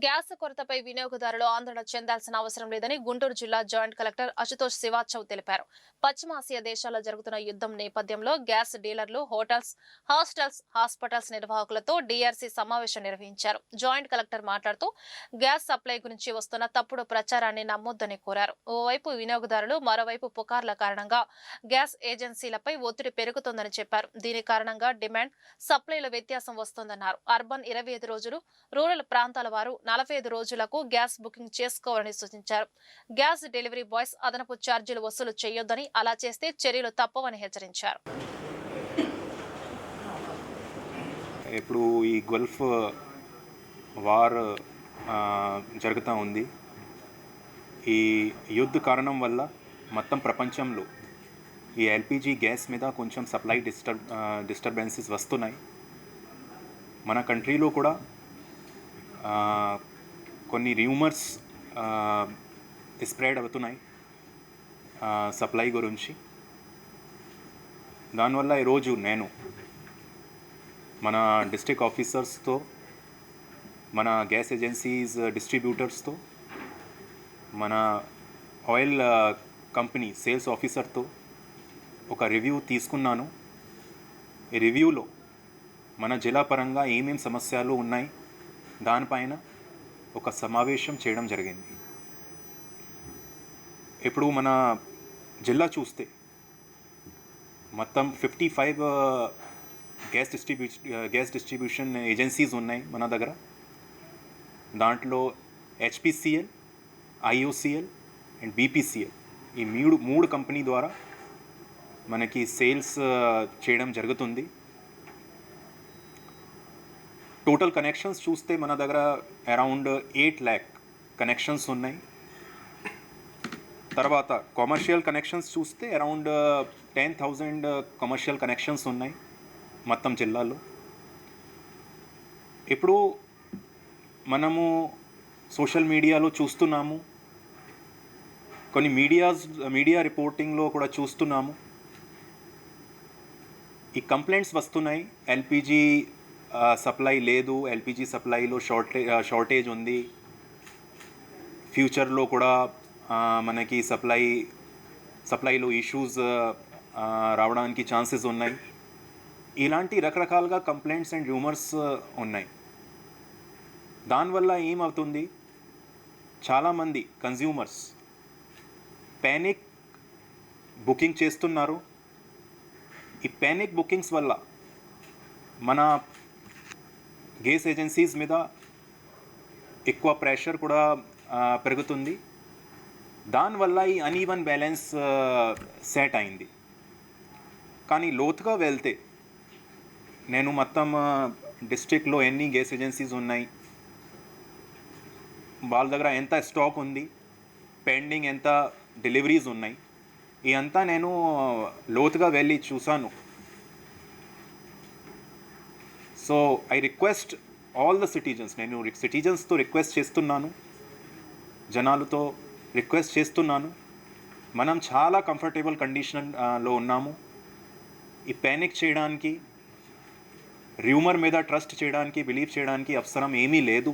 Gas కొరతపై వినియోగదారులు ఆందోళన చెందాల్సిన అవసరం లేదని గుంటూరు జిల్లా జాయింట్ కలెక్టర్ అశుతోష్ శ్రీవాత్సవ్ తెలిపారు. పశ్చిమాసియా దేశాల్లో జరుగుతున్న యుద్ధం నేపథ్యంలో గ్యాస్ డీలర్లు, హోటల్స్, హాస్టల్స్, హాస్పిటల్స్ నిర్వాహకులతో డీఆర్సీ సమావేశం నిర్వహించారు. జాయింట్ కలెక్టర్ మాట్లాడుతూ గ్యాస్ సప్లై గురించి వస్తున్న తప్పుడు ప్రచారాన్ని నమ్మొద్దని కోరారు. ఓవైపు వినియోగదారులు, మరోవైపు పుకార్ల కారణంగా గ్యాస్ ఏజెన్సీలపై ఒత్తిడి పెరుగుతోందని చెప్పారు. దీని కారణంగా డిమాండ్, సప్లైలో వ్యత్యాసం వస్తోందన్నారు. అర్బన్ 25 రోజులు, రూరల్ ప్రాంతాల వారు 45 రోజులకు గ్యాస్ బుకింగ్ చేసుకోవాలని సూచించారు. గ్యాస్ డెలివరీ బాయ్స్ అదనపు ఛార్జీలు వసూలు చేయొద్దని, అలా చేస్తే చర్యలు తప్పవని హెచ్చరించారు. ఇప్పుడు ఈ గల్ఫ్ వార్ జరుగుతూ ఉంది. ఈ యుద్ధ కారణం వల్ల మొత్తం ప్రపంచంలో ఈ ఎల్పిజి గ్యాస్ మీద కొంచెం సప్లై డిస్టర్బెన్సెస్ వస్తున్నాయి. మన కంట్రీలో కూడా కొన్ని రూమర్స్ స్ప్రెడ్ అవుతున్నాయి సప్లై గురించి. దానివల్ల ఈరోజు నేను మన డిస్ట్రిక్ట్ ఆఫీసర్స్తో, మన గ్యాస్ ఏజెన్సీస్ డిస్ట్రిబ్యూటర్స్తో, మన ఆయిల్ కంపెనీ సేల్స్ ఆఫీసర్తో ఒక రివ్యూ తీసుకున్నాను. ఈ రివ్యూలో మన జిల్లా పరంగా ఏమేం సమస్యలు ఉన్నాయి దానిపైన ఒక సమావేశం చేయడం జరిగింది. ఇప్పుడు మన జిల్లా చూస్తే మొత్తం 55 గ్యాస్ డిస్ట్రిబ్యూషన్ ఏజెన్సీస్ ఉన్నాయి మన దగ్గర. దాంట్లో హెచ్పిసిఎల్, ఐఓసిఎల్ అండ్ బీపీసీఎల్ ఈ మూడు కంపెనీ ద్వారా మనకి సేల్స్ చేయడం జరుగుతుంది. టోటల్ కనెక్షన్స్ చూస్తే మన దగ్గర అరౌండ్ 8 lakh కనెక్షన్స్ ఉన్నాయి. తర్వాత కమర్షియల్ కనెక్షన్స్ చూస్తే అరౌండ్ 10,000 కమర్షియల్ కనెక్షన్స్ ఉన్నాయి మొత్తం జిల్లాలో. ఇప్పుడు మనము సోషల్ మీడియాలో చూస్తున్నాము, కొన్ని మీడియా రిపోర్టింగ్లో కూడా చూస్తున్నాము, ఈ కంప్లైంట్స్ వస్తున్నాయి. ఎల్పిజి సప్లై లేదు, ఎల్పిజి సప్లైలో షార్టేజ్ ఉంది, ఫ్యూచర్లో కూడా మనకి సప్లైలో ఇష్యూస్ రావడానికి ఛాన్సెస్ ఉన్నాయి. ఇలాంటి రకరకాలుగా కంప్లైంట్స్ అండ్ రూమర్స్ ఉన్నాయి. దానివల్ల ఏమవుతుంది, చాలామంది కన్జ్యూమర్స్ ప్యానిక్ బుకింగ్ చేస్తున్నారు. ఈ ప్యానిక్ బుకింగ్స్ వల్ల మన గ్యాస్ ఏజెన్సీస్ మీద ఎక్కువ ప్రెషర్ కూడా పెరుగుతుంది. దానివల్ల ఈ అన్ఈవెన్ బ్యాలెన్స్ సెట్ అయింది. కానీ లోతుగా వెళ్తే నేను మొత్తం డిస్ట్రిక్ట్లో ఎన్ని గ్యాస్ ఏజెన్సీస్ ఉన్నాయి, వాళ్ళ దగ్గర ఎంత స్టాక్ ఉంది, పెండింగ్ ఎంత డెలివరీస్ ఉన్నాయి, ఇదంతా నేను లోతుగా వెళ్ళి చూసాను. So I request all the citizens, నేను సిటిజన్స్తో రిక్వెస్ట్ చేస్తున్నాను, జనాలతో రిక్వెస్ట్ చేస్తున్నాను, మనం చాలా కంఫర్టబుల్ కండిషన్లో ఉన్నాము. ఈ ప్యానిక్ చేయడానికి, రూమర్ మీద ట్రస్ట్ చేయడానికి, బిలీవ్ చేయడానికి అవసరం ఏమీ లేదు.